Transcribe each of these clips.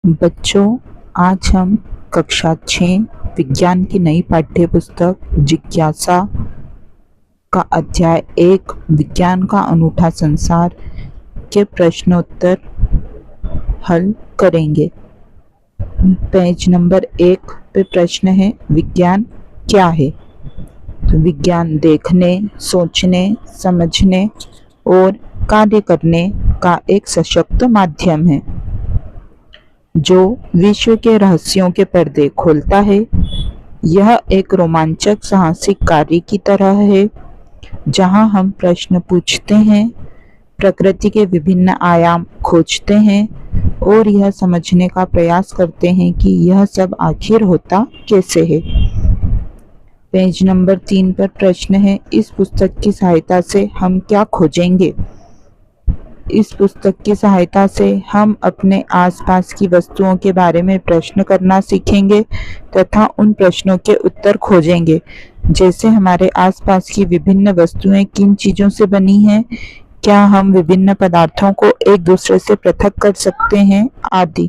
बच्चों, आज हम कक्षा 6 विज्ञान की नई पाठ्य पुस्तक जिज्ञासा का अध्याय 1 विज्ञान का अनूठा संसार के प्रश्नोत्तर हल करेंगे। पेज नंबर 1 पे प्रश्न है, विज्ञान क्या है? तो विज्ञान देखने, सोचने, समझने और कार्य करने का एक सशक्त माध्यम है जो विश्व के रहस्यों के पर्दे खोलता है। यह एक रोमांचक साहसिक कार्य की तरह है जहां हम प्रश्न पूछते हैं, प्रकृति के विभिन्न आयाम खोजते हैं और यह समझने का प्रयास करते हैं कि यह सब आखिर होता कैसे है। पेज नंबर 3 पर प्रश्न है, इस पुस्तक की सहायता से हम क्या खोजेंगे? इस पुस्तक की सहायता से हम अपने आसपास की वस्तुओं के बारे में प्रश्न करना सीखेंगे तथा उन प्रश्नों के उत्तर खोजेंगे, जैसे हमारे आसपास की विभिन्न वस्तुएं किन चीजों से बनी हैं, क्या हम विभिन्न पदार्थों को एक दूसरे से पृथक कर सकते हैं आदि।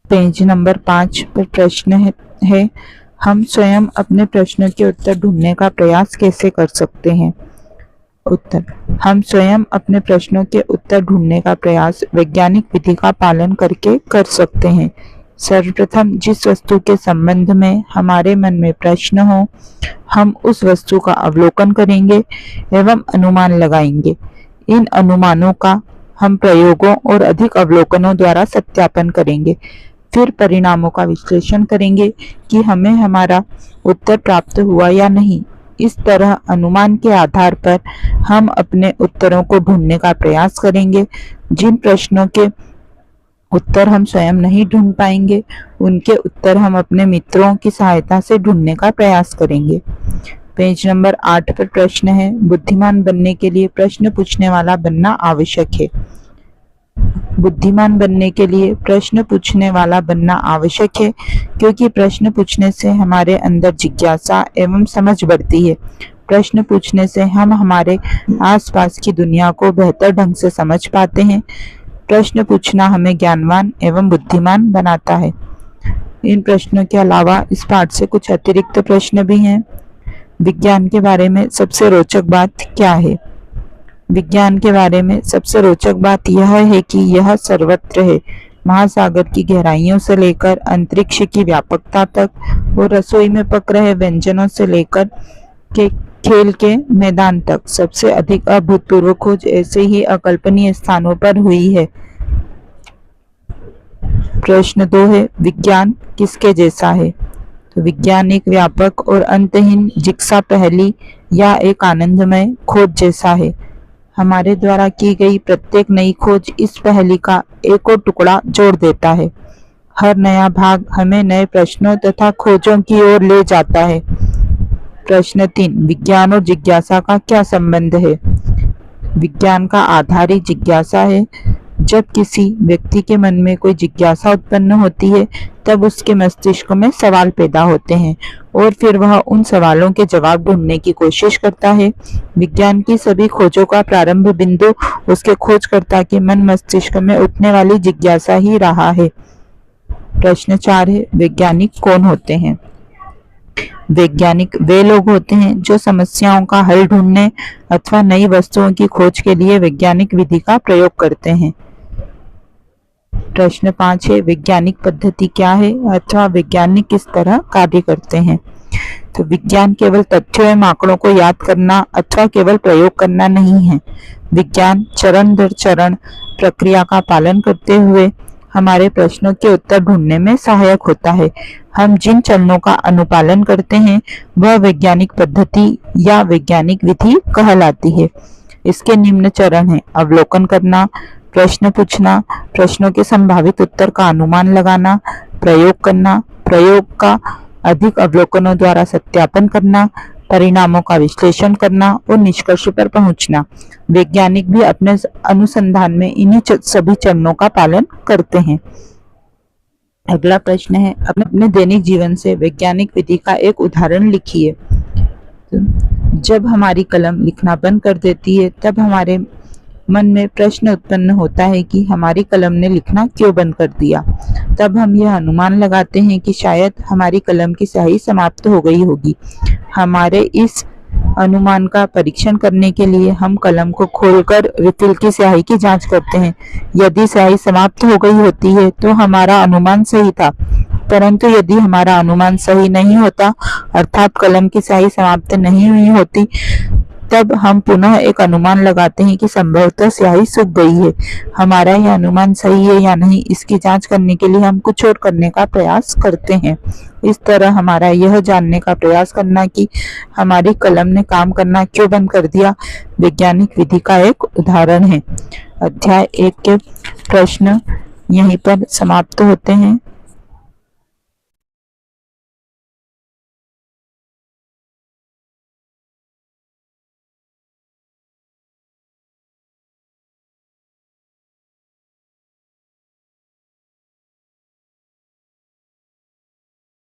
पेज नंबर 5 पर प्रश्न है, हम स्वयं अपने प्रश्नों के उत्तर ढूंढने का प्रयास कैसे कर सकते हैं? उत्तर, हम स्वयं अपने प्रश्नों के उत्तर ढूंढने का प्रयास वैज्ञानिक विधि का पालन करके कर सकते हैं। सर्वप्रथम जिस वस्तु के संबंध में हमारे मन में प्रश्न हो, हम उस वस्तु का अवलोकन करेंगे एवं अनुमान लगाएंगे। इन अनुमानों का हम प्रयोगों और अधिक अवलोकनों द्वारा सत्यापन करेंगे। फिर परिणामों का विश्लेषण करेंगे कि हमें हमारा उत्तर प्राप्त हुआ या नहीं। इस तरह अनुमान के आधार पर हम अपने उत्तरों को ढूंढने का प्रयास करेंगे। जिन प्रश्नों के उत्तर हम स्वयं नहीं ढूंढ पाएंगे, उनके उत्तर हम अपने मित्रों की सहायता से ढूंढने का प्रयास करेंगे। पेज नंबर 8 पर प्रश्न है, बुद्धिमान बनने के लिए प्रश्न पूछने वाला बनना आवश्यक है। बुद्धिमान बनने के लिए प्रश्न पूछने वाला बनना आवश्यक है क्योंकि प्रश्न पूछने से हमारे अंदर जिज्ञासा एवं समझ बढ़ती है। प्रश्न पूछने से हम हमारे आसपास की दुनिया को बेहतर ढंग से समझ पाते हैं। प्रश्न पूछना हमें ज्ञानवान एवं बुद्धिमान बनाता है। इन प्रश्नों के अलावा इस पाठ से कुछ अतिरिक्त प्रश्न भी हैं। विज्ञान के बारे में सबसे रोचक बात क्या है? विज्ञान के बारे में सबसे रोचक बात यह है कि यह सर्वत्र है। महासागर की गहराइयों से लेकर अंतरिक्ष की व्यापकता तक और रसोई में पक रहे व्यंजनों से लेकर के खेल के मैदान तक सबसे अधिक अभूतपूर्व खोज ऐसे ही अकल्पनीय स्थानों पर हुई है। प्रश्न 2 है, विज्ञान किसके जैसा है? तो विज्ञान एक व्यापक और अंतहीन जिज्ञासा पहेली या एक आनंदमय खोज जैसा है। हमारे द्वारा की गई प्रत्येक नई खोज इस पहेली का एक और टुकड़ा जोड़ देता है। हर नया भाग हमें नए प्रश्नों तथा खोजों की ओर ले जाता है। प्रश्न 3, विज्ञान और जिज्ञासा का क्या संबंध है? विज्ञान का आधार ही जिज्ञासा है। जब किसी व्यक्ति के मन में कोई जिज्ञासा उत्पन्न होती है, तब उसके मस्तिष्क में सवाल पैदा होते हैं और फिर वह उन सवालों के जवाब ढूंढने की कोशिश करता है। विज्ञान की सभी खोजों का प्रारंभ बिंदु उसके खोजकर्ता के मन मस्तिष्क में उठने वाली जिज्ञासा ही रहा है। प्रश्न 4 है, वैज्ञानिक कौन होते हैं? वैज्ञानिक वे लोग होते हैं जो समस्याओं का हल ढूंढने अथवा नई वस्तुओं की खोज के लिए वैज्ञानिक विधि का प्रयोग करते हैं। प्रश्न 5 है, वैज्ञानिक पद्धति क्या है अथवा वैज्ञानिक किस तरह कार्य करते हैं? तो विज्ञान केवल तथ्यों एवं आंकड़ों को याद करना अथवा केवल प्रयोग करना नहीं है। विज्ञान चरण दर चरण प्रक्रिया का पालन करते हुए हमारे प्रश्नों के उत्तर ढूंढने में सहायक होता है। हम जिन चरणों का अनुपालन करते हैं वह वैज्ञानिक पद्धति या वैज्ञानिक विधि कहलाती है। इसके निम्न चरण हैं, अवलोकन करना, प्रश्न पूछना, प्रश्नों के संभावित उत्तर का अनुमान लगाना, प्रयोग करना, प्रयोग का अधिक अवलोकनों द्वारा सत्यापन करना, परिणामों का विश्लेषण करना और निष्कर्ष पर पहुंचना। वैज्ञानिक भी अपने अनुसंधान में इन्हीं सभी चरणों का पालन करते हैं। अगला प्रश्न है, अपने दैनिक जीवन से वैज्ञानिक विधि का एक उदाहरण लिखिए। जब हमारी कलम लिखना बंद कर देती है, तब हमारे मन में प्रश्न उत्पन्न होता है कि हमारी कलम ने लिखना क्यों बंद कर दिया। तब हम यह अनुमान लगाते हैं कि शायद हमारी कलम की स्याही समाप्त हो गई होगी। हमारे इस अनुमान का परीक्षण करने के लिए हम कलम को खोलकर रिफिल की स्याही की जांच करते हैं। यदि स्याही समाप्त हो गई होती है तो हमारा अनुमान सही था, परंतु यदि हमारा अनुमान सही नहीं होता, अर्थात कलम की स्याही समाप्त नहीं हुई होती, तब हम पुनः एक अनुमान लगाते हैं कि संभवतः स्याही सूख गई है। हमारा यह अनुमान सही है या नहीं, इसकी जांच करने के लिए हम कुछ और करने का प्रयास करते हैं। इस तरह हमारा यह जानने का प्रयास करना कि हमारी कलम ने काम करना क्यों बंद कर दिया, वैज्ञानिक विधि का एक उदाहरण है। अध्याय 1 के प्रश्न यहीं पर समाप्त होते हैं।